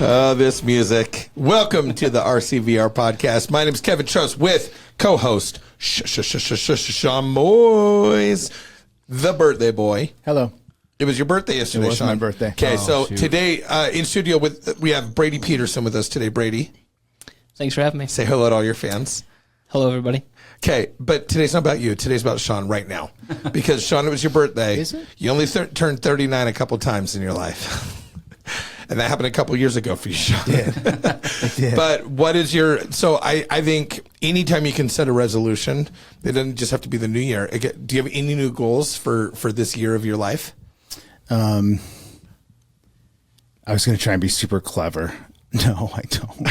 Oh, this music. Welcome to the RCVR podcast. My name is Kevin Truss with co-host Shaun Moyes, the birthday boy. Hello. It was your birthday yesterday, It was Shaun. my birthday. Okay, so shoot. today in studio we have Brady Peterson with us today. Brady, Thanks for having me. say hello to all your fans. Hello, everybody. Okay, but today's not about you. Today's about Shaun right now. Because, Shaun, it was your birthday. Is it? You only turned 39 a couple times in your life. And that happened a couple years ago for you, Shaun. It did. But what is your... So I think anytime you can set a resolution, it doesn't just have to be the new year. Do you have any new goals for this year of your life? I was going to try and be super clever. No, I don't.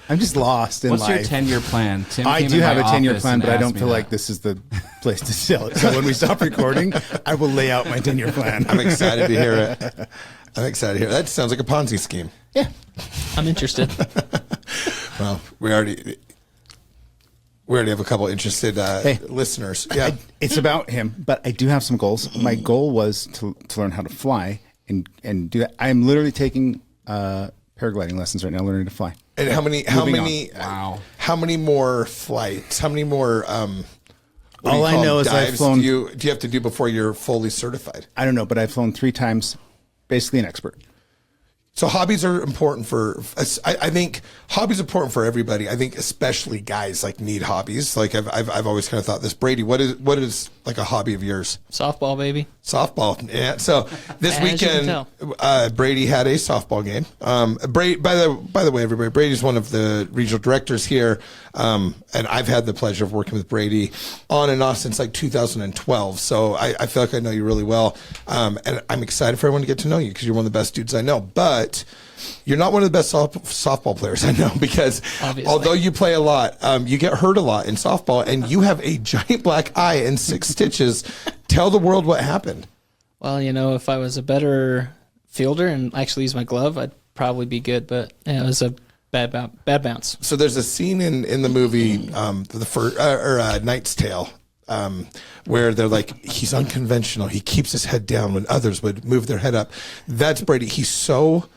I'm just lost in What's life. your 10-year plan? Tim I came do in have my a 10-year office plan, and but I asked don't me feel that. like this is the place to sell it. So when we stop recording, I will lay out my 10-year plan. I'm excited to hear it. I'm excited to hear it. That sounds like a Ponzi scheme. Yeah. I'm interested. Well, we already have a couple interested listeners. Yeah. It's about him, but I do have some goals. My goal was to learn how to fly and do that. I'm literally taking paragliding lessons right now, learning to fly. And how many more flights? How many more All I know is I've dives flown. do you have to do before you're fully certified? I don't know, but I've flown 3 times, basically an expert. So hobbies are important I think hobbies are important for everybody. I think especially guys need hobbies. Like I've always kind of thought this. Brady, what is like a hobby of yours? Softball, baby. Softball. Yeah. So this As you can weekend, Brady had a softball game. Brady, by the way, everybody, Brady's one of the regional directors here. And I've had the pleasure of working with Brady on and off since 2012. So I feel like I know you really well. And I'm excited for everyone to get to know you because you're one of the best dudes I know. But you're not one of the best softball players I know because Obviously. although you play a lot, you get hurt a lot in softball and you have a giant black eye and 6 stitches. Tell the world what happened. Well, if I was a better fielder and actually use my glove, I'd probably be good. But it was a bad bounce. So there's a scene in the movie, Knight's Tale, where they're like, he's unconventional. He keeps his head down when others would move their head up. That's Brady. He's so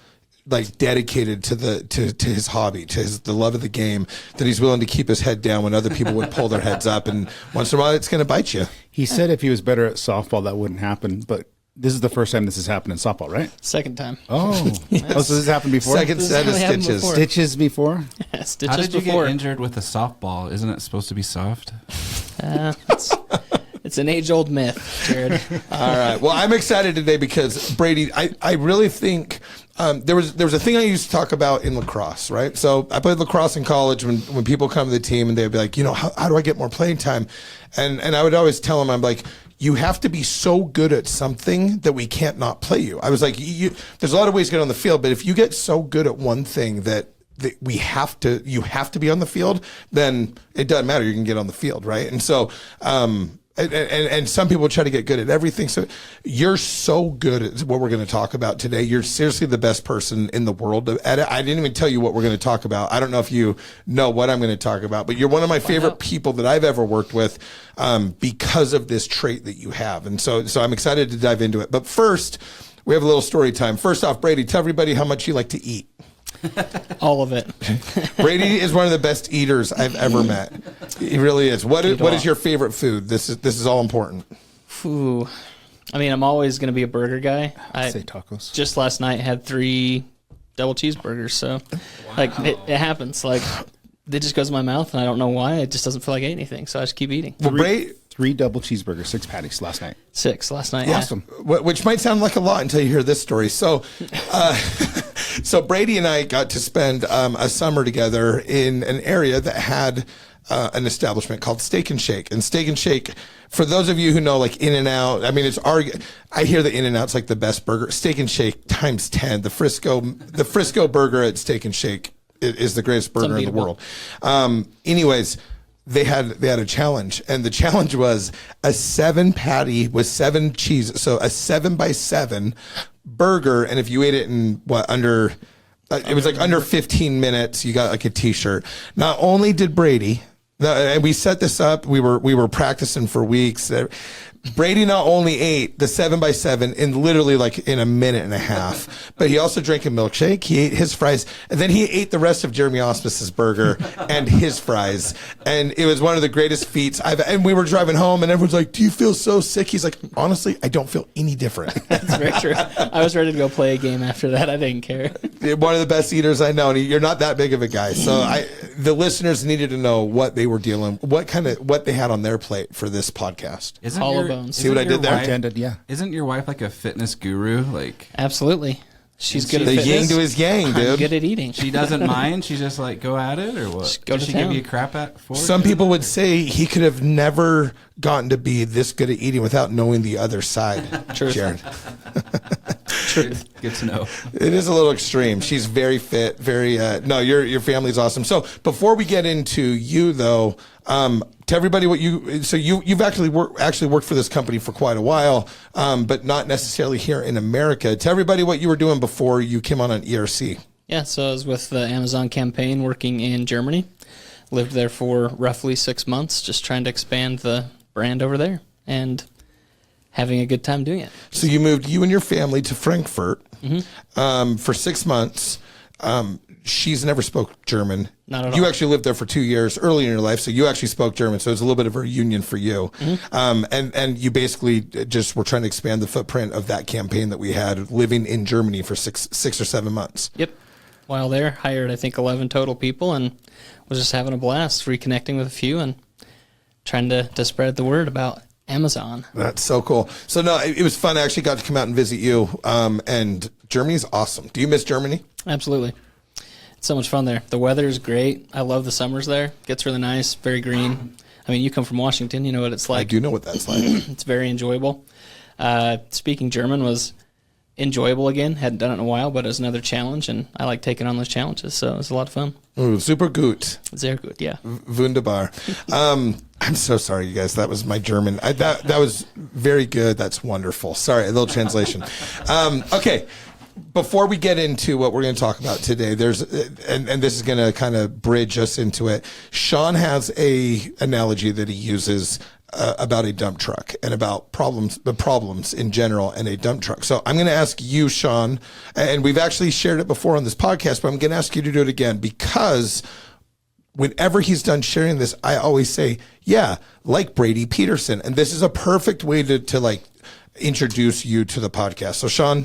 dedicated to his hobby, the love of the game, that he's willing to keep his head down when other people would pull their heads up. And once in a while, it's going to bite you. He said if he was better at softball, that wouldn't happen. But this is the first time this has happened in softball, right? Second time. Oh, so this has happened before? Second This set of really happened stitches. before. Stitches before? Stitches How did you before. get injured with a softball? Isn't it supposed to be soft? It's an age-old myth, Jared. All right. Well, I'm excited today because Brady, I really think there was a thing I used to talk about in lacrosse, right? So I played lacrosse in college when people come to the team and they'd be like, how do I get more playing time? And I would always tell them, I'm like, you have to be so good at something that we can't not play you. I was like, there's a lot of ways to get on the field, but if you get so good at one thing that you have to be on the field, then it doesn't matter. You can get on the field, right? And so, and some people try to get good at everything. So you're so good at what we're going to talk about today. You're seriously the best person in the world at it. I didn't even tell you what we're going to talk about. I don't know if you know what I'm going to talk about, but you're one of my favorite people that I've ever worked with because of this trait that you have. And so I'm excited to dive into it. But first, we have a little story time. First off, Brady, tell everybody how much you like to eat. All of it. Brady is one of the best eaters I've ever met. He really is. What is your favorite food? This is all important. Ooh. I'm always going to be a burger guy. I'd say tacos. Just last night had 3 double cheeseburgers. So, it happens. It just goes in my mouth, and I don't know why. It just doesn't feel like I ate anything, so I just keep eating. Well, 3 double cheeseburgers, 6 patties last night. 6 last night. Awesome. Which might sound like a lot until you hear this story. So, so Brady and I got to spend a summer together in an area that had an establishment called Steak and Shake. And Steak and Shake, for those of you who know In-N-Out, I hear that In-N-Out's the best burger. Steak and Shake times 10. The Frisco burger at Steak and Shake is the greatest burger in the world. Anyways, they had a challenge, and the challenge was a 7 patty with 7 cheeses. So a 7x7 burger, and if you ate it in under it was under 15 minutes, you got a t-shirt. Not only did Brady No, and we set this up. We were practicing for weeks. Brady not only ate the 7x7 in literally like in a minute and a half, but he also drank a milkshake. He ate his fries, and then he ate the rest of Jeremy Osmus's burger and his fries. And it was one of the greatest feats and we were driving home, and everyone's like, "Do you feel so sick?" He's like, "Honestly, I don't feel any different." That's very true. I was ready to go play a game after that. I didn't care. One of the best eaters I know, and you're not that big of a guy. So the listeners needed to know what they were what they had on their plate for this podcast. Collarbones. See what I did there? Intended, yeah. Isn't your wife like a fitness guru? Like, Absolutely. She's good at The fitness. yin to his yang, I'm dude. good at eating. she doesn't mind? She's just like, go at it, or what? Just go Does to she give town. you crap for it? Some people would say he could have never gotten to be this good at eating without knowing the other side. Truth. Jared. Good to know. It is a little extreme. She's very fit, very no, your family's awesome. So before we get into you though, to everybody you've actually worked for this company for quite a while, but not necessarily here in America. Tell everybody what you were doing before you came on ERC. Yeah, so I was with the Amazon campaign working in Germany. Lived there for roughly 6 months, just trying to expand the brand over there and having a good time doing it. So you moved you and your family to Frankfurt for 6 months. She's never spoke German. Not at You all. actually lived there for 2 years early in your life, so you actually spoke German. So it was a little bit of a reunion for you. And you basically just were trying to expand the footprint of that campaign that we had living in Germany for six or 7 months. Yep. While there, hired I think 11 total people and was just having a blast, reconnecting with a few and trying to spread the word about Amazon. That's so cool. So no, it was fun. I actually got to come out and visit you. And Germany's awesome. Do you miss Germany? Absolutely. It's so much fun there. The weather is great. I love the summers there. Gets really nice, very green. I mean, you come from Washington, you know what it's I like. do know what that's like. It's very enjoyable. Speaking German was enjoyable again. Hadn't done it in a while, but it was another challenge, and I like taking on those challenges, so it was a lot of fun. Ooh, super gut. Sehr gut, yeah. Wunderbar. I'm so sorry, you guys. That was my German. That was very good. That's wonderful. Sorry, a little translation. Okay. Before we get into what we're going to talk about today, and this is going to kind of bridge us into it. Shaun has a analogy that he uses about a dump truck and about the problems in general and a dump truck. So I'm going to ask you, Shaun, and we've actually shared it before on this podcast, but I'm going to ask you to do it again because whenever he's done sharing this, I always say, yeah, like Brady Peterson. And this is a perfect way to like introduce you to the podcast. So Shaun.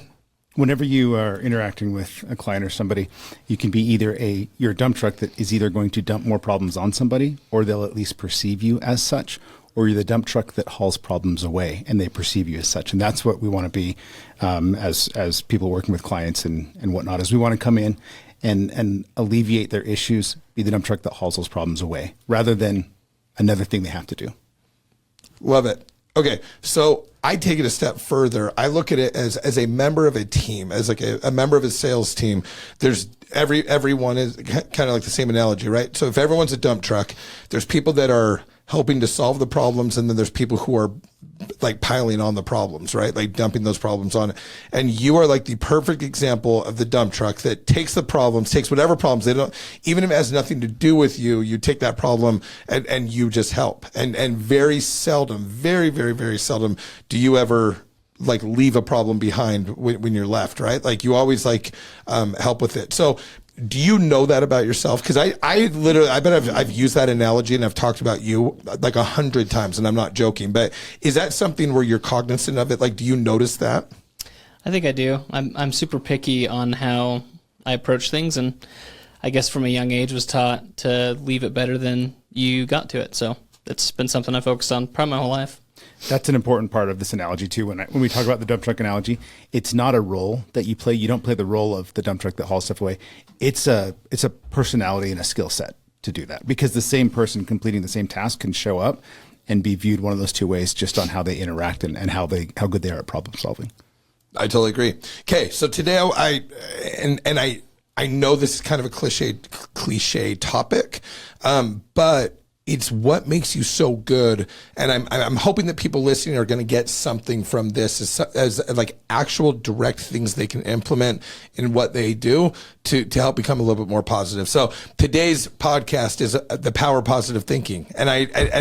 Whenever you are interacting with a client or somebody, you can be either you're a dump truck that is either going to dump more problems on somebody, or they'll at least perceive you as such, or you're the dump truck that hauls problems away and they perceive you as such. And that's what we want to be as people working with clients and whatnot, is we want to come in and alleviate their issues, be the dump truck that hauls those problems away, rather than another thing they have to do. Love it. Okay, so I take it a step further. I look at it as a member of a team, as like a member of a sales team. There's everyone is kind of like the same analogy, right? So if everyone's a dump truck, there's people that are helping to solve the problems, and then there's people who are like piling on the problems, right? Like dumping those problems on it. And you are like the perfect example of the dump truck that takes the problems, takes whatever problems they don't, even if it has nothing to do with you, you take that problem and you just help. And very seldom, very, very, very seldom do you ever like leave a problem behind when you're left, right? Like you always like help with it. So do you know that about yourself? Because I literally, I bet I've used that analogy and I've talked about you like 100 times, and I'm not joking. But is that something where you're cognizant of it? Like, do you notice that? I think I do. I'm super picky on how I approach things, and I guess from a young age was taught to leave it better than you got to it. So it's been something I focused on probably my whole life. That's an important part of this analogy too. When we talk about the dump truck analogy, it's not a role that you play. You don't play the role of the dump truck that hauls stuff away. It's a personality and a skill set to do that, because the same person completing the same task can show up and be viewed one of those two ways, just on how they interact and how good they are at problem solving. I totally agree. Okay, so today I know this is kind of a cliche topic, but it's what makes you so good. And I'm hoping that people listening are going to get something from this as like actual direct things they can implement in what they do to help become a little bit more positive. So today's podcast is the power of positive thinking. And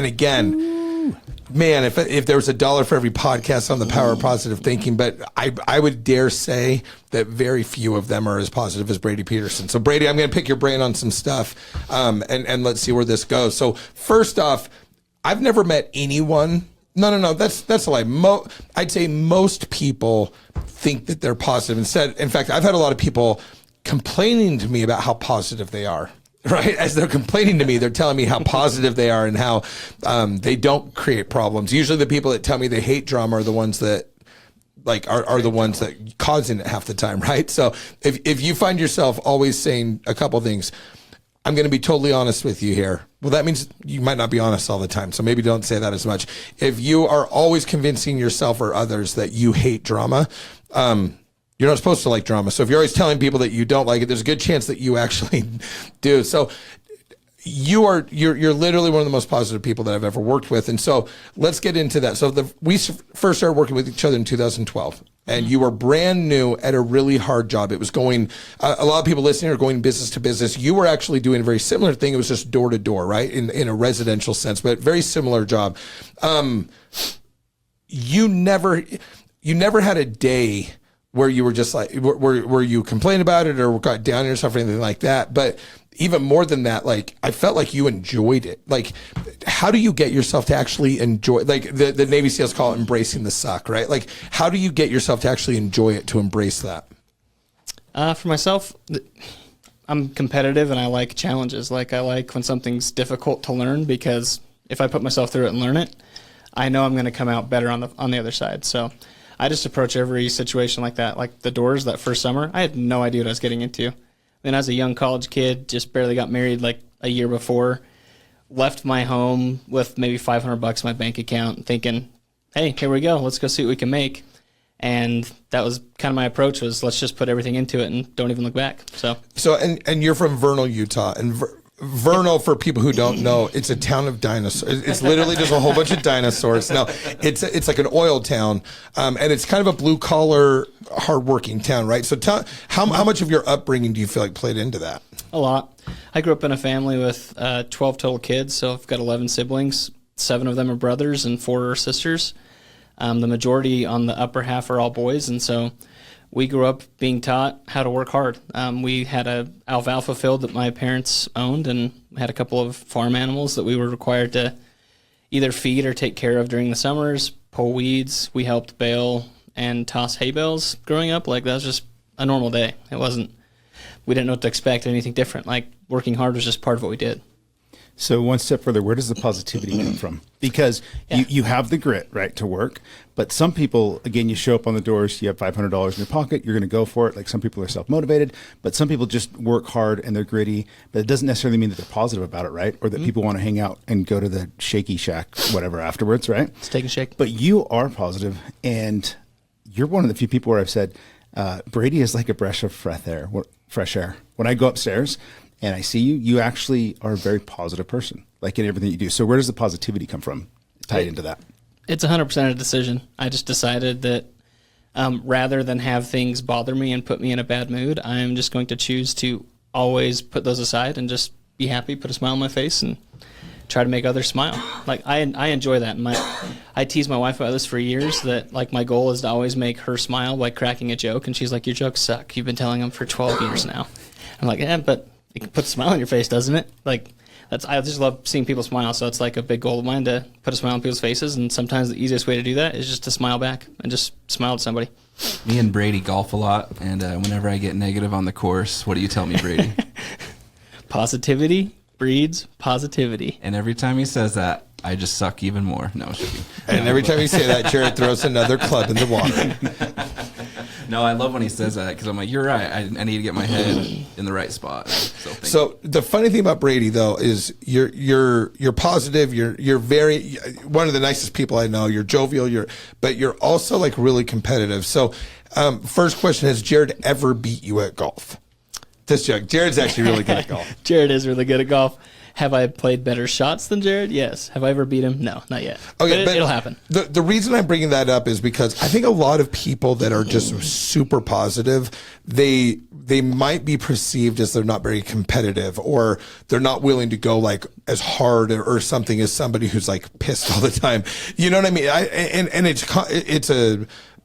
again, man, if there was $1 for every podcast on the power of positive thinking, but I would dare say that very few of them are as positive as Brady Peterson. So Brady, I'm going to pick your brain on some stuff, and let's see where this goes. So first off, I've never met anyone. No, that's a lie. I'd say most people think that they're positive. In fact, I've had a lot of people complaining to me about how positive they are. Right. As they're complaining to me, they're telling me how positive they are and how they don't create problems. Usually the people that tell me they hate drama are the ones that are the ones that causing it half the time. Right. So if you find yourself always saying a couple things, I'm going to be totally honest with you here. Well, that means you might not be honest all the time. So maybe don't say that as much. If you are always convincing yourself or others that you hate drama, you're not supposed to like drama. So if you're always telling people that you don't like it, there's a good chance that you actually do. So you're literally one of the most positive people that I've ever worked with. And so let's get into that. So we first started working with each other in 2012, and you were brand new at a really hard job. It was going, a lot of people listening are going business to business. You were actually doing a very similar thing. It was just door to door, right? In a residential sense, but very similar job. You never had a day where you were just like, where you complained about it or got down on yourself or anything like that. But even more than that, like, I felt like you enjoyed it. Like, how do you get yourself to actually enjoy, like the Navy SEALs call it embracing the suck, right? Like, how do you get yourself to actually enjoy it, to embrace that? For myself, I'm competitive and I like challenges. Like, I like when something's difficult to learn, because if I put myself through it and learn it, I know I'm going to come out better on the other side. So I just approach every situation like that. Like the doors that first summer, I had no idea what I was getting into. I mean, I was a young college kid, just barely got married like a year before, left my home with maybe $500 in my bank account, thinking, hey, here we go. Let's go see what we can make. And that was kind of my approach, was let's just put everything into it and don't even look back. So and you're from Vernal, Utah. And Vernal, for people who don't know, it's a town of dinosaurs. It's literally just a whole bunch of dinosaurs. No, it's like an oil town, and it's kind of a blue collar, hardworking town, right? So, how much of your upbringing do you feel like played into that? A lot. I grew up in a family with 12 total kids, so I've got 11 siblings. 7 of them are brothers and 4 are sisters. The majority on the upper half are all boys, and so we grew up being taught how to work hard. We had a alfalfa field that my parents owned, and had a couple of farm animals that we were required to either feed or take care of during the summers, pull weeds. We helped bale and toss hay bales growing up. Like, that was just a normal day. We didn't know what to expect, anything different. Like, working hard was just part of what we did. So one step further, where does the positivity come from? Because you have the grit, right, to work. But some people, again, you show up on the doors, you have $500 in your pocket, you're going to go for it. Like, some people are self-motivated, but some people just work hard and they're gritty. But it doesn't necessarily mean that they're positive about it, right? Or that people want to hang out and go to the shaky shack, whatever, afterwards, right? Steak and shake. But you are positive, and you're one of the few people where I've said, Brady is like a breath of fresh air. When I go upstairs and I see you, you actually are a very positive person, like in everything you do. So where does the positivity come from tied into that? It's 100% a decision. I just decided that rather than have things bother me and put me in a bad mood, I'm just going to choose to always put those aside and just be happy, put a smile on my face, and try to make others smile. Like, I enjoy that. And I tease my wife about this for years, that like my goal is to always make her smile by cracking a joke. And she's like, your jokes suck. You've been telling them for 12 years now. I'm like, yeah, but it can put a smile on your face, doesn't it? Like, I just love seeing people smile. So it's like a big goal of mine to put a smile on people's faces. And sometimes the easiest way to do that is just to smile back and just smile at somebody. Me and Brady golf a lot. And whenever I get negative on the course, what do you tell me, Brady? Positivity breeds positivity. And every time he says that, I just suck even more. No, and every time you say that, Jared throws another club in the water. No, I love when he says that, because I'm like, you're right. I need to get my head in the right spot. So the funny thing about Brady, though, is you're positive. You're very one of the nicest people I know. You're jovial. But you're also like really competitive. So first question: has Jared ever beat you at golf? This joke. Jared's actually really good at golf. Jared is really good at golf. Have I played better shots than Jared? Yes. Have I ever beat him? No, not yet. Okay, But it'll happen. The reason I'm bringing that up is because I think a lot of people that are just super positive, they might be perceived as they're not very competitive, or they're not willing to go like as hard or something as somebody who's like pissed all the time. You know what I mean?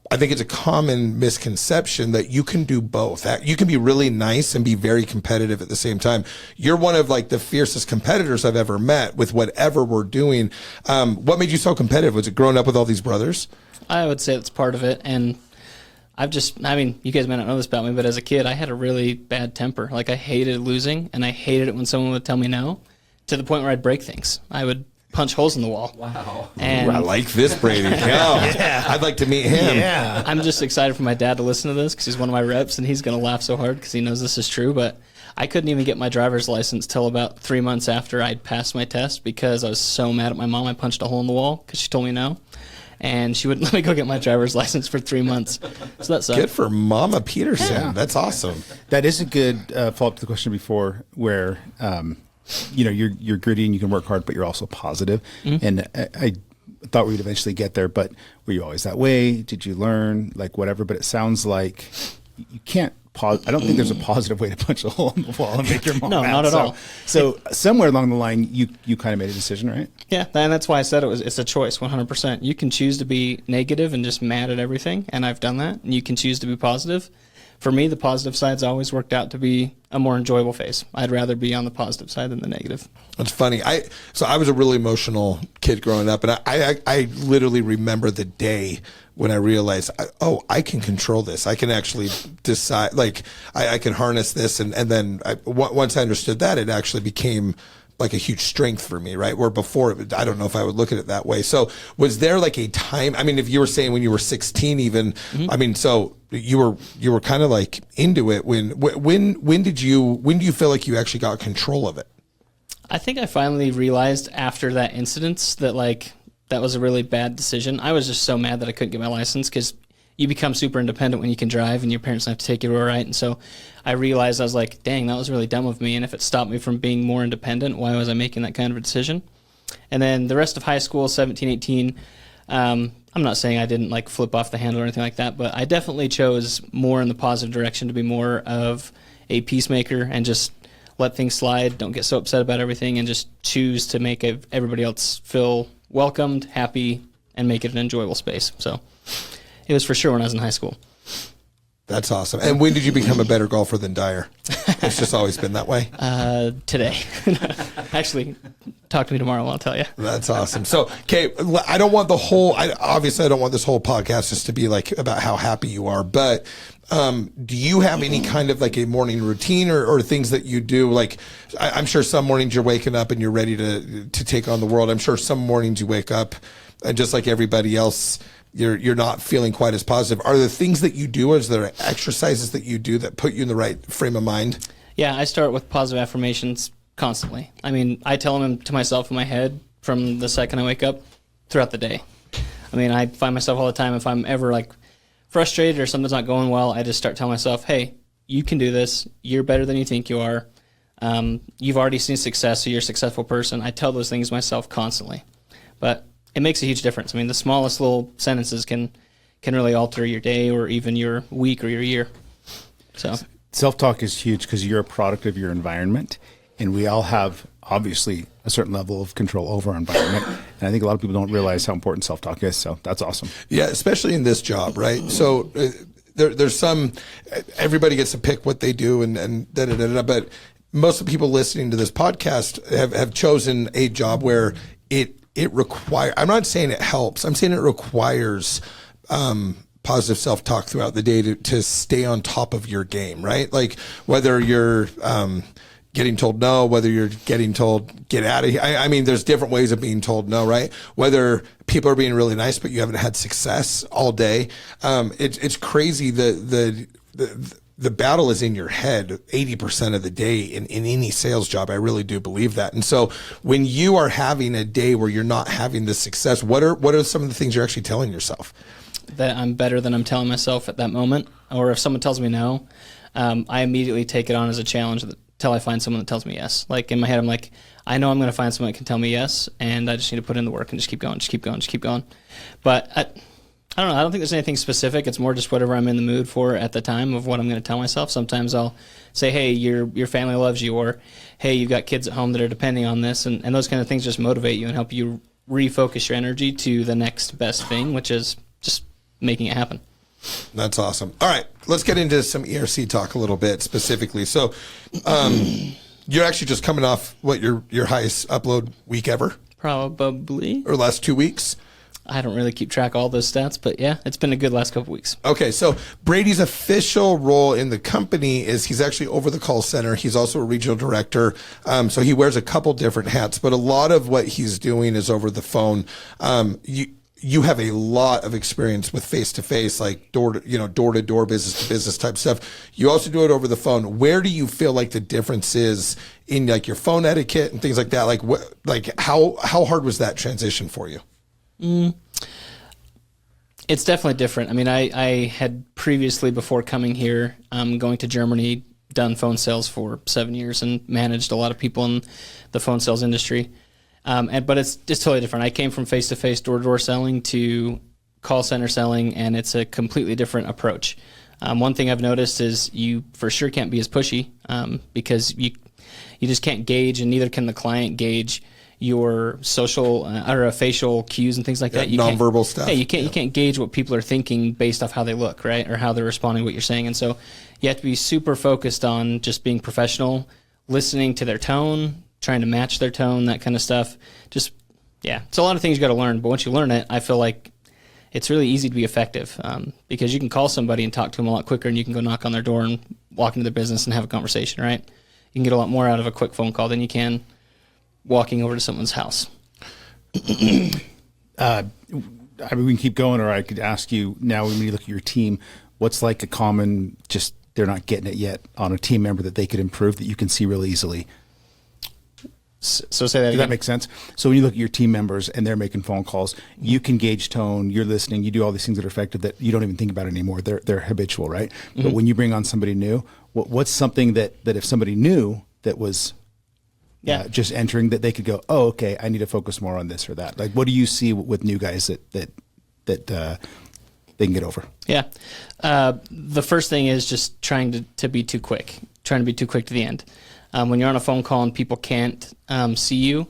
I think it's a common misconception that you can do both. You can be really nice and be very competitive at the same time. You're one of like the fiercest competitors I've ever met with whatever we're doing. What made you so competitive? Was it growing up with all these brothers? I would say that's part of it. And you guys may not know this about me, but as a kid, I had a really bad temper. Like, I hated losing, and I hated it when someone would tell me no, to the point where I'd break things. I would punch holes in the wall. Wow. And Ooh, I like this, Brady. Yeah. I'd like to meet him. Yeah. I'm just excited for my dad to listen to this because he's one of my reps, and he's going to laugh so hard because he knows this is true. But I couldn't even get my driver's license till about 3 months after I'd passed my test because I was so mad at my mom. I punched a hole in the wall because she told me no. And she wouldn't let me go get my driver's license for 3 months. So that sucked. Good for Mama Peterson. Yeah. That's awesome. That is a good follow-up to the question before where, you're gritty and you can work hard, but you're also positive. And I thought we'd eventually get there, but were you always that way? Did you learn? Like, whatever. But it sounds like you can't pause. I don't think there's a positive way to punch a hole in the wall and make your mom No, mad. not at all. So somewhere along the line, you kind of made a decision, right? Yeah, and that's why I said it's a choice, 100%. You can choose to be negative and just mad at everything, and I've done that. And you can choose to be positive. For me, the positive side's always worked out to be a more enjoyable phase. I'd rather be on the positive side than the negative. That's funny. I was a really emotional kid growing up, and I literally remember the day when I realized, I can control this. I can actually decide, like, I can harness this. And then once I understood that, it actually became like a huge strength for me, right? Where before, I don't know if I would look at it that way. So was there like a time, I mean, if you were saying when you were 16 even, I mean, so you were kind of like into it when do you feel like you actually got control of it? I think I finally realized after that incident that that was a really bad decision. I was just so mad that I couldn't get my license because you become super independent when you can drive and your parents don't have to take you everywhere, right? And so I realized, I was like, dang, that was really dumb of me. And if it stopped me from being more independent, why was I making that kind of a decision? And then the rest of high school, 17, 18, I'm not saying I didn't like flip off the handle or anything like that, but I definitely chose more in the positive direction to be more of a peacemaker and just let things slide, don't get so upset about everything, and just choose to make everybody else feel welcomed, happy, and make it an enjoyable space. So it was for sure when I was in high school. That's awesome. And when did you become a better golfer than Dyer? It's just always been that way. Today. Actually, talk to me tomorrow and I'll tell you. That's awesome. So, okay, I don't want obviously I don't want this whole podcast just to be like about how happy you are, but do you have any kind of like a morning routine or things that you do? Like, I'm sure some mornings you're waking up and you're ready to take on the world. I'm sure some mornings you wake up and just like everybody else, you're not feeling quite as positive. Are there things that you do, or is there exercises that you do that put you in the right frame of mind? Yeah, I start with positive affirmations constantly. I mean, I tell them to myself in my head from the second I wake up throughout the day. I mean, I find myself all the time, if I'm ever like frustrated or something's not going well, I just start telling myself, hey, you can do this. You're better than you think you are. You've already seen success, so you're a successful person. I tell those things myself constantly. But it makes a huge difference. I mean, the smallest little sentences can really alter your day or even your week or your year. So Self-talk is huge because you're a product of your environment, and we all have obviously a certain level of control over our environment. And I think a lot of people don't realize how important self-talk is. So that's awesome. Yeah, especially in this job, right? So there's everybody gets to pick what they do and da-da-da-da, but most of the people listening to this podcast have chosen a job where it requires, I'm not saying it helps, I'm saying it requires positive self-talk throughout the day to stay on top of your game, right? Like whether you're getting told no, whether you're getting told get out of here. I mean, there's different ways of being told no, right? Whether people are being really nice, but you haven't had success all day. It's crazy. The battle is in your head 80% of the day in any sales job. I really do believe that. And so when you are having a day where you're not having the success, what are some of the things you're actually telling yourself? That I'm better than I'm telling myself at that moment. Or if someone tells me no, I immediately take it on as a challenge till I find someone that tells me yes. Like in my head, I'm like, I know I'm going to find someone that can tell me yes, and I just need to put in the work and just keep going, just keep going, just keep going. But I don't know. I don't think there's anything specific. It's more just whatever I'm in the mood for at the time of what I'm going to tell myself. Sometimes I'll say, hey, your family loves you, or hey, you've got kids at home that are depending on this, and those kind of things just motivate you and help you refocus your energy to the next best thing, which is just making it happen. That's awesome. All right, let's get into some ERC talk a little bit specifically. So, you're actually just coming off what your highest upload week ever, Probably. or last 2 weeks. I don't really keep track of all those stats, but yeah, it's been a good last couple weeks. Okay, so Brady's official role in the company is he's actually over the call center. He's also a regional director, so he wears a couple different hats. But a lot of what he's doing is over the phone. You have a lot of experience with face-to-face, like door-to-door, business-to-business type stuff. You also do it over the phone. Where do you feel like the difference is in like your phone etiquette and things like that? Like how hard was that transition for you? It's definitely different. I mean, I had previously, before coming here, going to Germany, done phone sales for 7 years and managed a lot of people in the phone sales industry. But it's just totally different. I came from face-to-face door-to-door selling to call center selling, and it's a completely different approach. One thing I've noticed is you for sure can't be as pushy because you just can't gauge, and neither can the client gauge your social or facial cues and things like that. You nonverbal stuff. Yeah, you can't gauge what people are thinking based off how they look, right, or how they're responding to what you're saying. And so you have to be super focused on just being professional, listening to their tone, trying to match their tone, that kind of stuff. Just, yeah, it's a lot of things you got to learn. But once you learn it, I feel like it's really easy to be effective because you can call somebody and talk to them a lot quicker, and you can go knock on their door and walk into their business and have a conversation, right? You can get a lot more out of a quick phone call than you can walking over to someone's house. I mean, we can keep going, or I could ask you now when you look at your team, what's like a common, just they're not getting it yet on a team member that they could improve that you can see really easily? So say that again. Does that make sense? So when you look at your team members and they're making phone calls, you can gauge tone, you're listening, you do all these things that are effective that you don't even think about anymore. They're habitual, right? Mm-hmm. But when you bring on somebody new, what's something that if somebody knew that was just entering, that they could go, oh, okay, I need to focus more on this or that. Like, what do you see with new guys that they can get over? Yeah. The first thing is just trying to be too quick, trying to be too quick to the end. When you're on a phone call and people can't see you,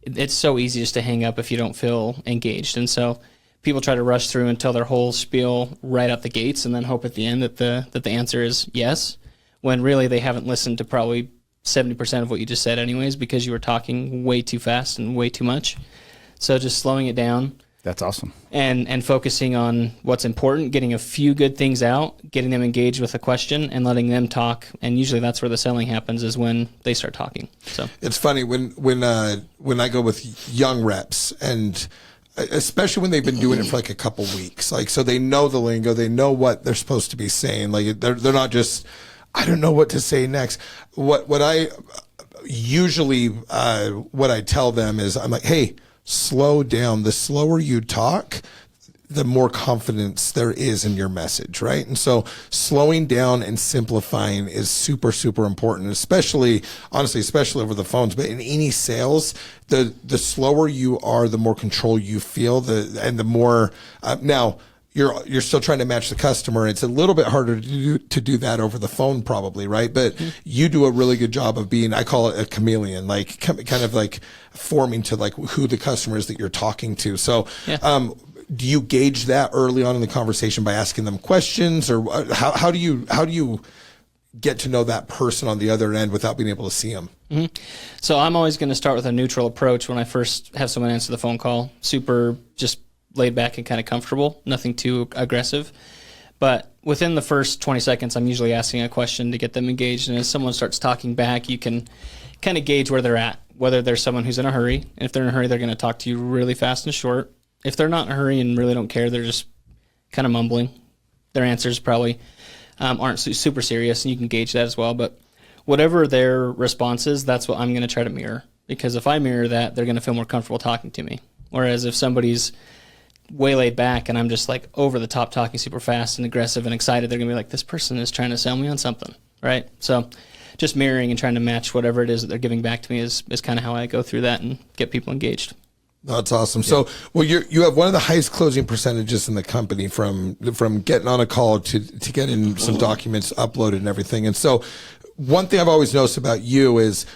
it's so easy just to hang up if you don't feel engaged. And so people try to rush through and tell their whole spiel right out the gates and then hope at the end that the answer is yes, when really they haven't listened to probably 70% of what you just said anyways, because you were talking way too fast and way too much. So just slowing it down. That's awesome. And focusing on what's important, getting a few good things out, getting them engaged with a question, and letting them talk. And usually that's where the selling happens, is when they start talking. So it's funny when I go with young reps, and especially when they've been doing it for like a couple weeks, like, so they know the lingo, they know what they're supposed to be saying. Like they're not just, I don't know what to say next. What I usually what I tell them is, I'm like, hey, slow down. The slower you talk, the more confidence there is in your message, right? And so slowing down and simplifying is super, super important, especially over the phones, but in any sales, the slower you are, the more control you feel, and the more, now you're still trying to match the customer. It's a little bit harder to do that over the phone probably, right? But you do a really good job of being, I call it a chameleon, like kind of like forming to like who the customer is that you're talking to. So, do you gauge that early on in the conversation by asking them questions, or how do you get to know that person on the other end without being able to see them? Mm-hmm. So I'm always going to start with a neutral approach when I first have someone answer the phone call. Super just laid back and kind of comfortable, nothing too aggressive. But within the first 20 seconds, I'm usually asking a question to get them engaged. And as someone starts talking back, you can kind of gauge where they're at, whether there's someone who's in a hurry. And if they're in a hurry, they're going to talk to you really fast and short. If they're not in a hurry and really don't care, they're just kind of mumbling. Their answers probably aren't super serious, and you can gauge that as well. But whatever their response is, that's what I'm going to try to mirror. Because if I mirror that, they're going to feel more comfortable talking to me. Whereas if somebody's way laid back and I'm just like over the top talking super fast and aggressive and excited, they're going to be like, this person is trying to sell me on something, right? So just mirroring and trying to match whatever it is that they're giving back to me is kind of how I go through that and get people engaged. That's awesome. So, well, you have one of the highest closing percentages in the company from getting on a call to getting some documents uploaded and everything. And so, one thing I've always noticed about you is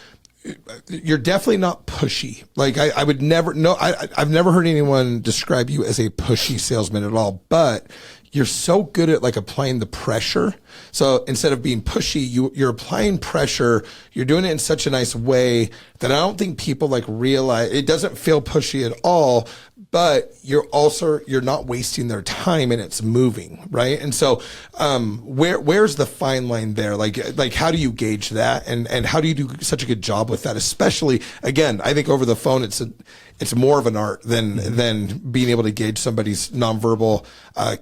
you're definitely not pushy. Like I would never know. I've never heard anyone describe you as a pushy salesman at all. But you're so good at like applying the pressure. So instead of being pushy, you're applying pressure. You're doing it in such a nice way that I don't think people like realize it doesn't feel pushy at all, but you're not wasting their time and it's moving, right? And so, where's the fine line there? Like how do you gauge that? And how do you do such a good job with that? Especially again, I think over the phone, it's more of an art than being able to gauge somebody's nonverbal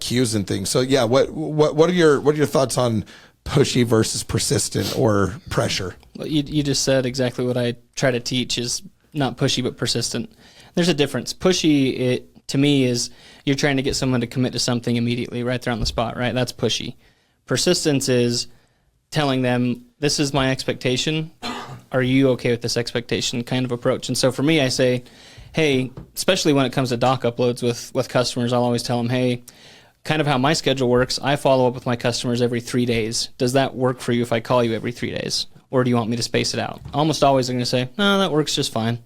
cues and things. So yeah, what are your thoughts on pushy versus persistent or pressure? Well, you just said exactly what I try to teach is not pushy but persistent. There's a difference. Pushy, it to me is you're trying to get someone to commit to something immediately right there on the spot, right? That's pushy. Persistence is telling them, this is my expectation. Are you okay with this expectation kind of approach? And so for me, I say, hey, especially when it comes to doc uploads with customers, I'll always tell them, hey, kind of how my schedule works, I follow up with my customers every 3 days. Does that work for you if I call you every 3 days? Or do you want me to space it out? Almost always they're going to say, no, that works just fine.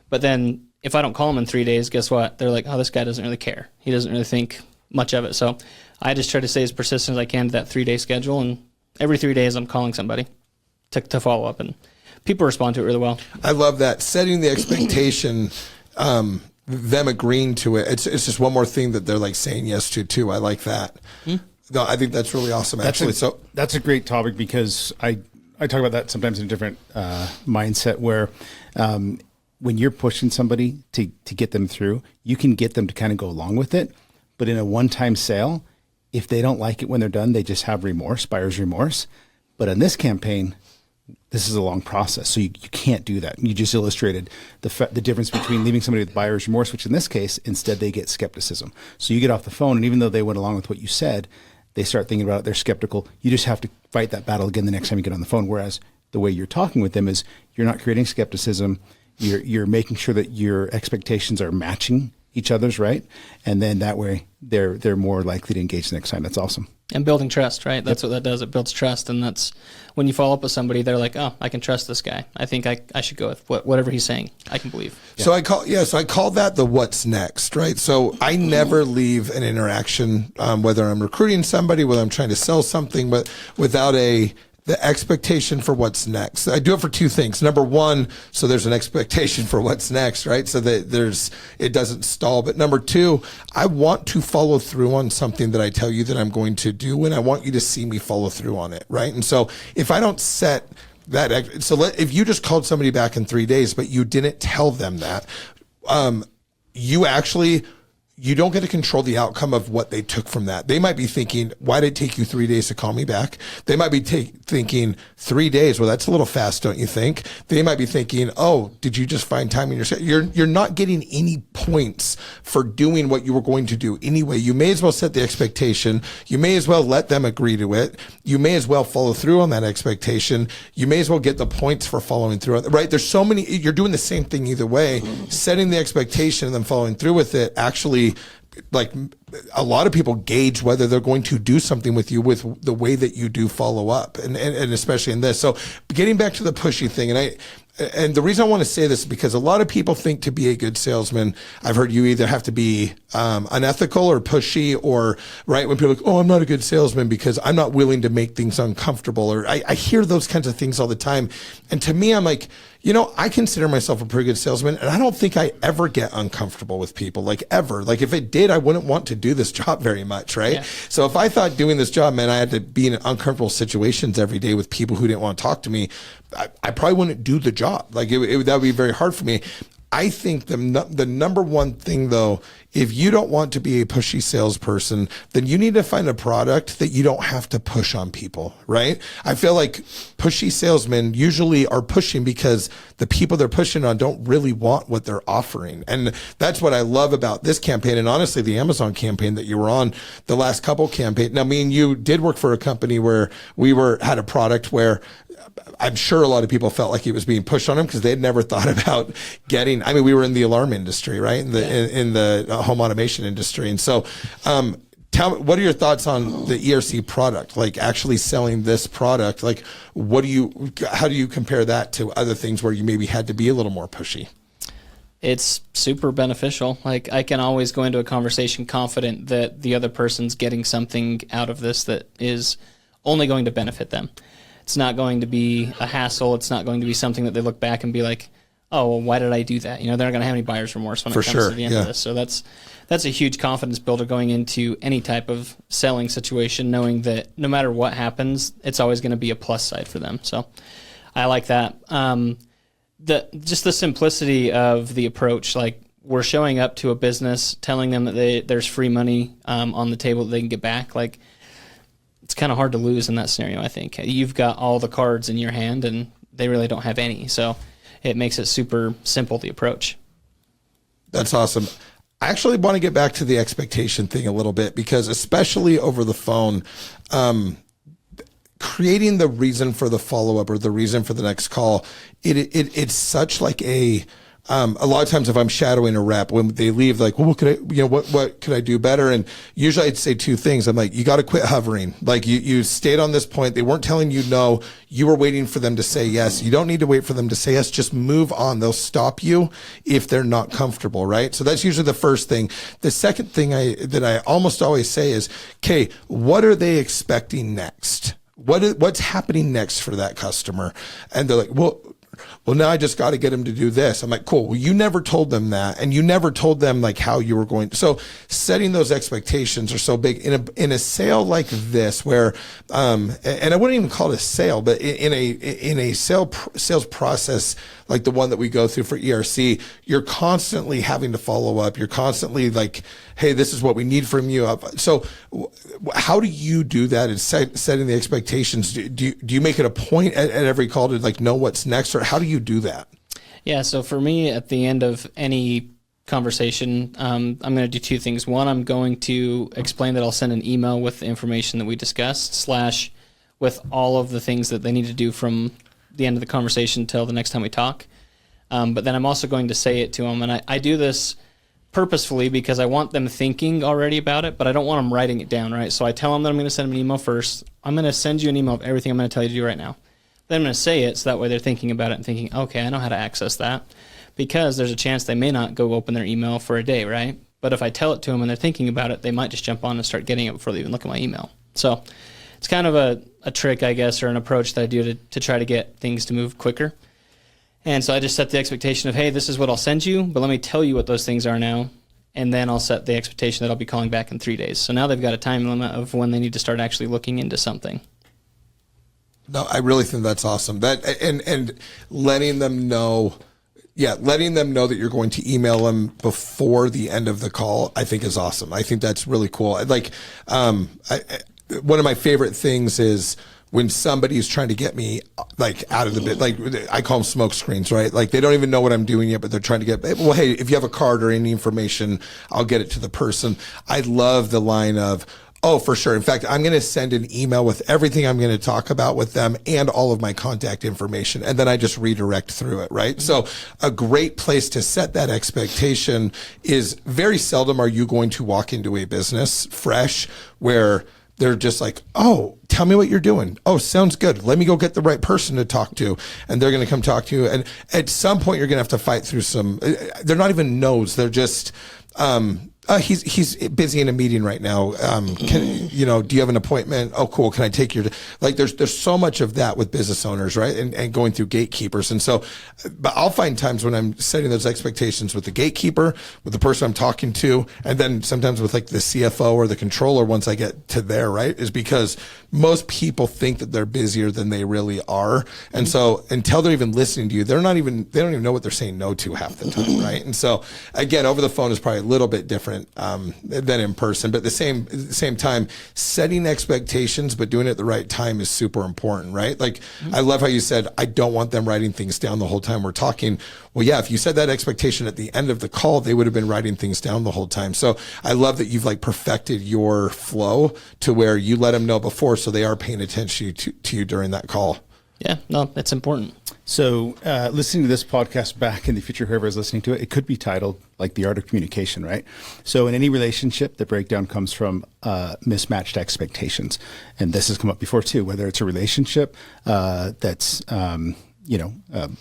But then if I don't call them in 3 days, guess what? They're like, oh, this guy doesn't really care. He doesn't really think much of it. So I just try to stay as persistent as I can to that 3-day schedule. And every 3 days I'm calling somebody to follow up. And people respond to it really well. I love that. Setting the expectation, them agreeing to it. It's just one more thing that they're like saying yes to too. I like that. No, I think that's really awesome. Actually, that's a great topic because I talk about that sometimes in a different mindset where when you're pushing somebody to get them through, you can get them to kind of go along with it. But in a one-time sale, if they don't like it when they're done, they just have remorse, buyer's remorse. But in this campaign, this is a long process, so you can't do that. You just illustrated the difference between leaving somebody with buyer's remorse, which in this case, instead they get skepticism. So you get off the phone, and even though they went along with what you said, they start thinking about it, they're skeptical. You just have to fight that battle again the next time you get on the phone, whereas the way you're talking with them is you're not creating skepticism. You're making sure that your expectations are matching each other's, right? And then that way they're more likely to engage the next time. That's awesome. And building trust, right? That's what that does. It builds trust. And that's when you follow up with somebody, they're like, oh, I can trust this guy. I think I should go with whatever he's saying. I can believe. Yeah. So I call that the what's next, right? So I never leave an interaction, whether I'm recruiting somebody, whether I'm trying to sell something, but without the expectation for what's next. I do it for two things. Number one, so there's an expectation for what's next, right? So that it doesn't stall. But number two, I want to follow through on something that I tell you that I'm going to do, and I want you to see me follow through on it, right? And so if I don't set that, if you just called somebody back in 3 days, but you didn't tell them that, you don't get to control the outcome of what they took from that. They might be thinking, why did it take you 3 days to call me back? They might be thinking 3 days. Well, that's a little fast, don't you think? They might be thinking, oh, did you just find time in your schedule? You're not getting any points for doing what you were going to do anyway. You may as well set the expectation. You may as well let them agree to it. You may as well follow through on that expectation. You may as well get the points for following through, right? There's so many, you're doing the same thing either way. Setting the expectation and then following through with it actually, like a lot of people gauge whether they're going to do something with you with the way that you do follow up, and especially in this. So getting back to the pushy thing, and the reason I want to say this is because a lot of people think to be a good salesman, I've heard you either have to be unethical or pushy, or right when people are like, oh, I'm not a good salesman because I'm not willing to make things uncomfortable, or I hear those kinds of things all the time. And to me, I'm like, I consider myself a pretty good salesman, and I don't think I ever get uncomfortable with people, like ever. Like if it did, I wouldn't want to do this job very much, right? Yeah. So if I thought doing this job meant I had to be in uncomfortable situations every day with people who didn't want to talk to me, I probably wouldn't do the job. Like that would be very hard for me. I think the number one thing, though, if you don't want to be a pushy salesperson, then you need to find a product that you don't have to push on people, right? I feel like pushy salesmen usually are pushing because the people they're pushing on don't really want what they're offering. And that's what I love about this campaign, and honestly, the Amazon campaign that you were on, the last couple campaigns. Now, me and you did work for a company where we had a product where I'm sure a lot of people felt like it was being pushed on them because they had never thought about getting, I mean, we were in the alarm industry, right? In the home automation industry. And so, tell me, what are your thoughts on the ERC product? Like actually selling this product, like how do you compare that to other things where you maybe had to be a little more pushy? It's super beneficial. Like I can always go into a conversation confident that the other person's getting something out of this that is only going to benefit them. It's not going to be a hassle. It's not going to be something that they look back and be like, oh, well, why did I do that? They're not going to have any buyer's remorse when it comes to the end of this. So that's a huge confidence builder going into any type of selling situation, knowing that no matter what happens, it's always going to be a plus side for them. So I like that. Just the simplicity of the approach, like we're showing up to a business, telling them that there's free money on the table that they can get back. Like it's kind of hard to lose in that scenario. I think you've got all the cards in your hand, and they really don't have any. So it makes it super simple, the approach. That's awesome. I actually want to get back to the expectation thing a little bit because especially over the phone, creating the reason for the follow-up or the reason for the next call, it's such like a lot of times if I'm shadowing a rep, when they leave, like, well, what could I do better? And usually I'd say two things. I'm like, you got to quit hovering. Like you stayed on this point. They weren't telling you no. You were waiting for them to say yes. You don't need to wait for them to say yes. Just move on. They'll stop you if they're not comfortable, right? So that's usually the first thing. The second thing that I almost always say is, okay, what are they expecting next? What's happening next for that customer? And they're like, well, now I just got to get them to do this. I'm like, cool. Well, you never told them that. And you never told them like how you were going. So setting those expectations are so big in a sale like this where, and I wouldn't even call it a sale, but in a sales process like the one that we go through for ERC, you're constantly having to follow up. You're constantly like, hey, this is what we need from you. So how do you do that in setting the expectations? Do you make it a point at every call to like know what's next, or how do you do that? Yeah. So for me, at the end of any conversation, I'm going to do two things. One, I'm going to explain that I'll send an email with the information that we discussed / with all of the things that they need to do from the end of the conversation till the next time we talk. But then I'm also going to say it to them. And I do this purposefully because I want them thinking already about it, but I don't want them writing it down, right? So I tell them that I'm going to send them an email first. I'm going to send you an email of everything I'm going to tell you to do right now. Then I'm going to say it so that way they're thinking about it and thinking, okay, I know how to access that, because there's a chance they may not go open their email for a day, right? But if I tell it to them and they're thinking about it, they might just jump on and start getting it before they even look at my email. So it's kind of a trick, I guess, or an approach that I do to try to get things to move quicker. And so I just set the expectation of, hey, this is what I'll send you, but let me tell you what those things are now. And then I'll set the expectation that I'll be calling back in 3 days. So now they've got a time limit of when they need to start actually looking into something. No, I really think that's awesome. That and letting them know that you're going to email them before the end of the call, I think is awesome. I think that's really cool. Like, one of my favorite things is when somebody's trying to get me like out of the bit, like I call them smoke screens, right? Like they don't even know what I'm doing yet, but they're trying to get, well, hey, if you have a card or any information, I'll get it to the person. I love the line of, oh, for sure. In fact, I'm going to send an email with everything I'm going to talk about with them and all of my contact information. And then I just redirect through it, right? So a great place to set that expectation is very seldom are you going to walk into a business fresh where they're just like, oh, tell me what you're doing. Oh, sounds good. Let me go get the right person to talk to. And they're going to come talk to you. And at some point, you're going to have to fight through some, they're not even no's. They're just, he's busy in a meeting right now. Do you have an appointment? Oh, cool. Can I take your, like, there's so much of that with business owners, right? And going through gatekeepers. And so, but I'll find times when I'm setting those expectations with the gatekeeper, with the person I'm talking to, and then sometimes with like the CFO or the controller once I get to there, right? Is because most people think that they're busier than they really are. And so until they're even listening to you, they don't even know what they're saying no to half the time, right? And so again, over the phone is probably a little bit different than in person, but at the same time, setting expectations but doing it at the right time is super important, right? Like I love how you said, I don't want them writing things down the whole time we're talking. Well, yeah, if you set that expectation at the end of the call, they would have been writing things down the whole time. So I love that you've like perfected your flow to where you let them know before, so they are paying attention to you during that call. Yeah, no, it's important. So listening to this podcast back in the future, whoever is listening to it, it could be titled like The Art of Communication, right? So in any relationship, the breakdown comes from mismatched expectations. And this has come up before too, whether it's a relationship that's,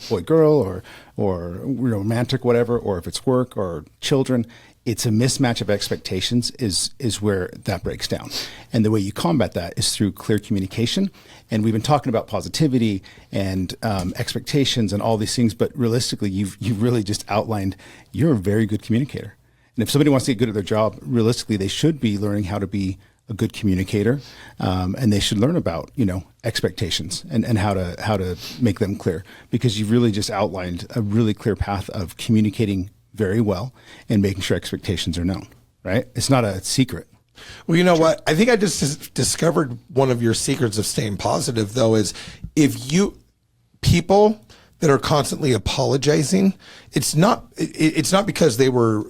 boy-girl or romantic, whatever, or if it's work or children, it's a mismatch of expectations is where that breaks down. And the way you combat that is through clear communication. And we've been talking about positivity and expectations and all these things, but realistically, you've really just outlined you're a very good communicator. And if somebody wants to get good at their job, realistically, they should be learning how to be a good communicator, and they should learn about expectations and how to make them clear, because you've really just outlined a really clear path of communicating very well and making sure expectations are known, right? It's not a secret. Well, you know what? I think I just discovered one of your secrets of staying positive, though, is people that are constantly apologizing, it's not because they were,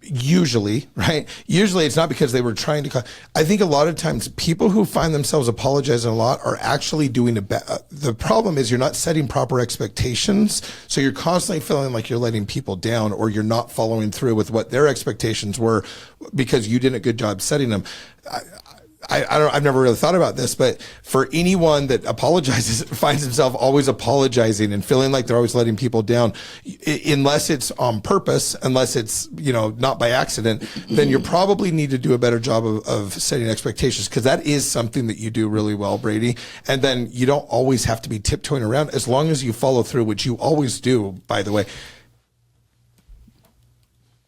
usually it's not because they were trying to, I think a lot of times people who find themselves apologizing a lot are actually doing the problem is you're not setting proper expectations. So you're constantly feeling like you're letting people down, or you're not following through with what their expectations were because you did a good job setting them. I've never really thought about this, but for anyone that apologizes, finds himself always apologizing and feeling like they're always letting people down, unless it's on purpose, unless it's, not by accident, then you probably need to do a better job of setting expectations, because that is something that you do really well, Brady. And then you don't always have to be tiptoeing around, as long as you follow through, which you always do, by the way.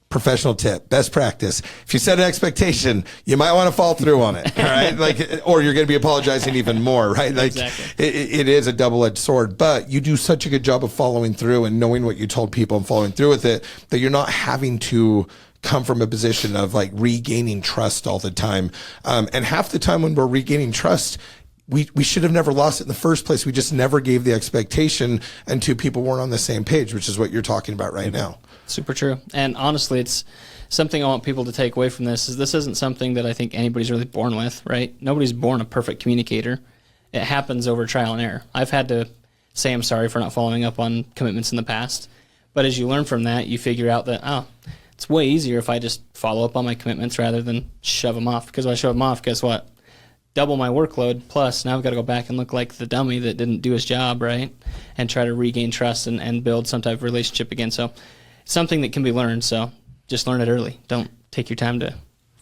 Professional tip, best practice. If you set an expectation, you might want to follow through on it, right? Or you're going to be apologizing even more, right? Exactly. It is a double-edged sword, but you do such a good job of following through and knowing what you told people and following through with it, that you're not having to come from a position of regaining trust all the time. And half the time when we're regaining trust, we should have never lost it in the first place. We just never gave the expectation, and two people weren't on the same page, which is what you're talking about right now. Super true. And honestly, it's something I want people to take away from this isn't something that I think anybody's really born with, right? Nobody's born a perfect communicator. It happens over trial and error. I've had to say I'm sorry for not following up on commitments in the past. But as you learn from that, you figure out that, it's way easier if I just follow up on my commitments rather than shove them off. Because when I shove them off, guess what? Double my workload, plus now I've got to go back and look like the dummy that didn't do his job, right? And try to regain trust and build some type of relationship again. So it's something that can be learned, so just learn it early. Don't take your time to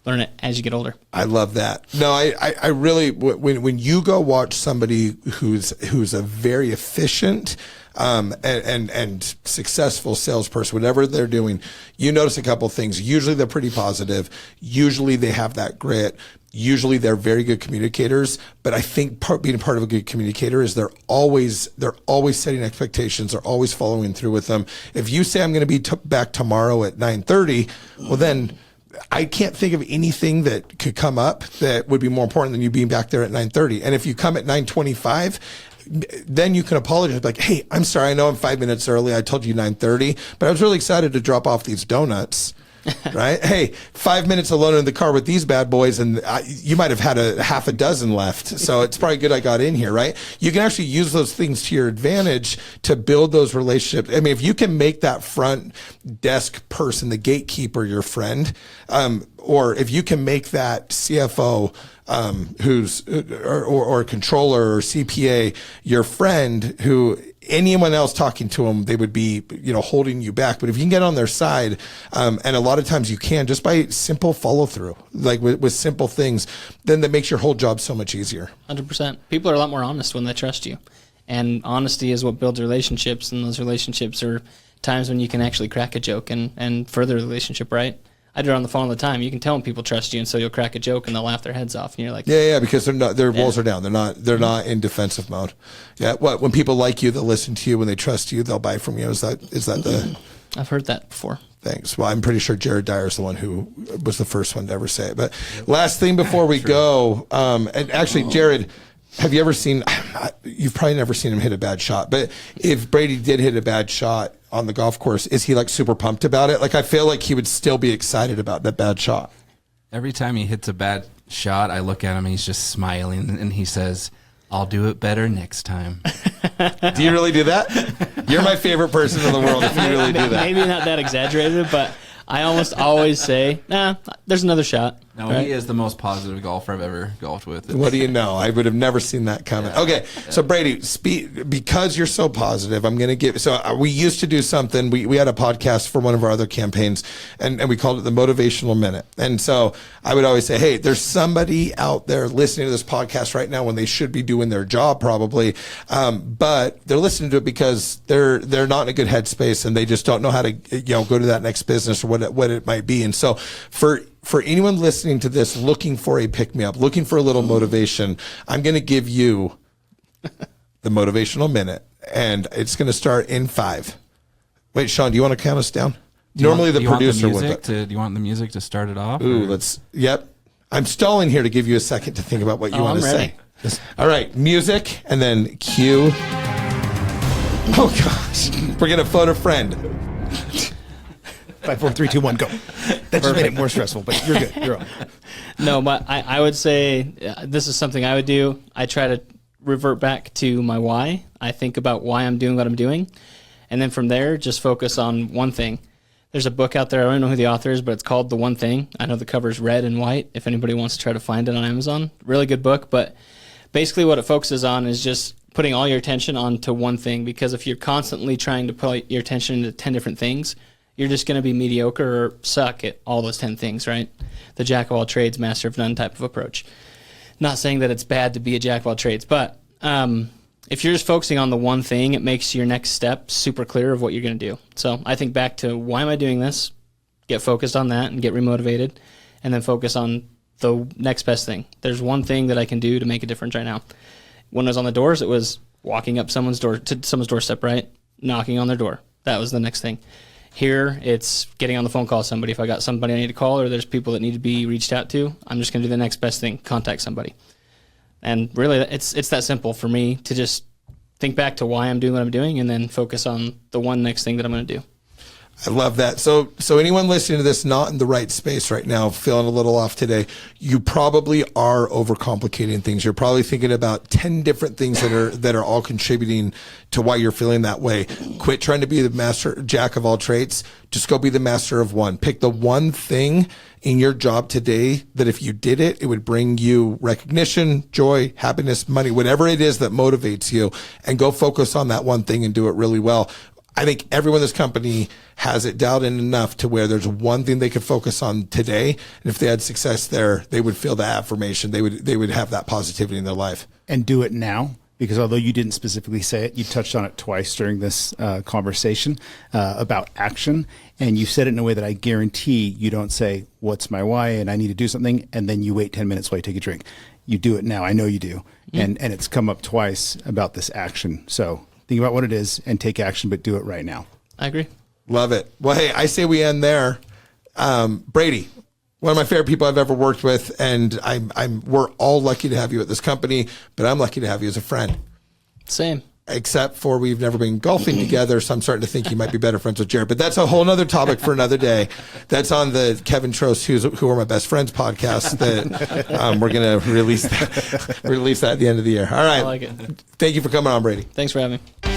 learn it as you get older. I love that. No, I really, when you go watch somebody who's a very efficient and successful salesperson, whatever they're doing, you notice a couple of things. Usually they're pretty positive. Usually they have that grit. Usually they're very good communicators, but I think being part of a good communicator is they're always setting expectations. They're always following through with them. If you say I'm going to be back tomorrow at 9:30, well then I can't think of anything that could come up that would be more important than you being back there at 9:30. And if you come at 9:25, then you can apologize, like, hey, I'm sorry, I know I'm 5 minutes early. I told you 9:30, but I was really excited to drop off these donuts. Right? Hey, 5 minutes alone in the car with these bad boys, and you might have had a half a dozen left. So it's probably good I got in here, right? You can actually use those things to your advantage to build those relationships. I mean, if you can make that front desk person, the gatekeeper, your friend, or if you can make that CFO, who's or controller or CPA, your friend, who anyone else talking to them, they would be, holding you back. But if you can get on their side, and a lot of times you can just by simple follow through, like with simple things, then that makes your whole job so much easier. 100%. People are a lot more honest when they trust you. And honesty is what builds relationships. And those relationships are times when you can actually crack a joke and further the relationship, right? I do it on the phone all the time. You can tell when people trust you, and so you'll crack a joke and they'll laugh their heads off, and you're like, yeah, because their walls are down. They're not in defensive mode. Yeah, when people like you, they'll listen to you. When they trust you, they'll buy from you. Is that the? I've heard that before. Thanks. Well, I'm pretty sure Jared Dyer is the one who was the first one to ever say it. But last thing before we go, and actually, Jared, have you ever seen? You've probably never seen him hit a bad shot. But if Brady did hit a bad shot on the golf course, is he like super pumped about it? Like, I feel like he would still be excited about that bad shot. Every time he hits a bad shot, I look at him and he's just smiling, and he says, I'll do it better next time. Do you really do that? You're my favorite person in the world if you really do that. Maybe not that exaggerated, but I almost always say, nah, there's another shot. No, right? he is the most positive golfer I've ever golfed with. What do you know? I would have never seen that coming. Okay, so Brady, because you're so positive, I'm going to give. So we used to do something. We had a podcast for one of our other campaigns, and we called it the Motivational Minute. And so I would always say, hey, there's somebody out there listening to this podcast right now when they should be doing their job probably, but they're listening to it because they're not in a good headspace and they just don't know how to go to that next business or what it might be. And so for anyone listening to this, looking for a pick-me-up, looking for a little motivation, I'm going to give you the Motivational Minute, and it's going to start in 5. Wait, Shaun, do you want to count us down? Normally the producer would. Do you want the music to start it off? Ooh, yep. I'm stalling here to give you a second to think about what you want to ready. say. All right, music, and then cue. Oh, gosh. We're going to phone a friend. 5, 4, 3, 2, 1, go. That just made it more stressful, but you're good. You're on. No, but I would say this is something I would do. I try to revert back to my why. I think about why I'm doing what I'm doing. And then from there, just focus on one thing. There's a book out there. I don't know who the author is, but it's called The One Thing. I know the cover's red and white. If anybody wants to try to find it on Amazon, really good book. But basically what it focuses on is just putting all your attention onto one thing. Because if you're constantly trying to put your attention into 10 different things, you're just going to be mediocre or suck at all those 10 things, right? The jack of all trades, master of none type of approach. Not saying that it's bad to be a jack of all trades, but if you're just focusing on the one thing, it makes your next step super clear of what you're going to do. So I think back to why am I doing this? Get focused on that and get remotivated, and then focus on the next best thing. There's one thing that I can do to make a difference right now. When I was on the doors, it was walking up someone's doorstep, right? Knocking on their door. That was the next thing. Here, it's getting on the phone call with somebody. If I got somebody I need to call or there's people that need to be reached out to, I'm just going to do the next best thing, contact somebody. And really, it's that simple for me to just think back to why I'm doing what I'm doing and then focus on the one next thing that I'm going to do. I love that. So anyone listening to this not in the right space right now, feeling a little off today, you probably are overcomplicating things. You're probably thinking about 10 different things that are all contributing to why you're feeling that way. Quit trying to be the master jack of all trades. Just go be the master of one. Pick the one thing in your job today that if you did it, it would bring you recognition, joy, happiness, money, whatever it is that motivates you, and go focus on that one thing and do it really well. I think everyone in this company has it dialed in enough to where there's one thing they could focus on today. And if they had success there, they would feel that affirmation. They would have that positivity in their life. And do it now, because although you didn't specifically say it, you touched on it twice during this conversation about action. And you said it in a way that I guarantee you don't say, what's my why? And I need to do something. And then you wait 10 minutes while you take a drink. You do it now. I know you do. Mm-hmm. And it's come up twice about this action. So think about what it is and take action, but do it right now. I agree. Love it. Well, hey, I say we end there. Brady, one of my favorite people I've ever worked with, and we're all lucky to have you at this company, but I'm lucky to have you as a friend. Same. Except for we've never been golfing together, so I'm starting to think you might be better friends with Jared. But that's a whole other topic for another day. That's on the Kevin Trost, Who Are My Best Friends podcast that we're going to release that at the end of the year. All right. I like it. Thank you for coming on, Brady. Thanks for having me.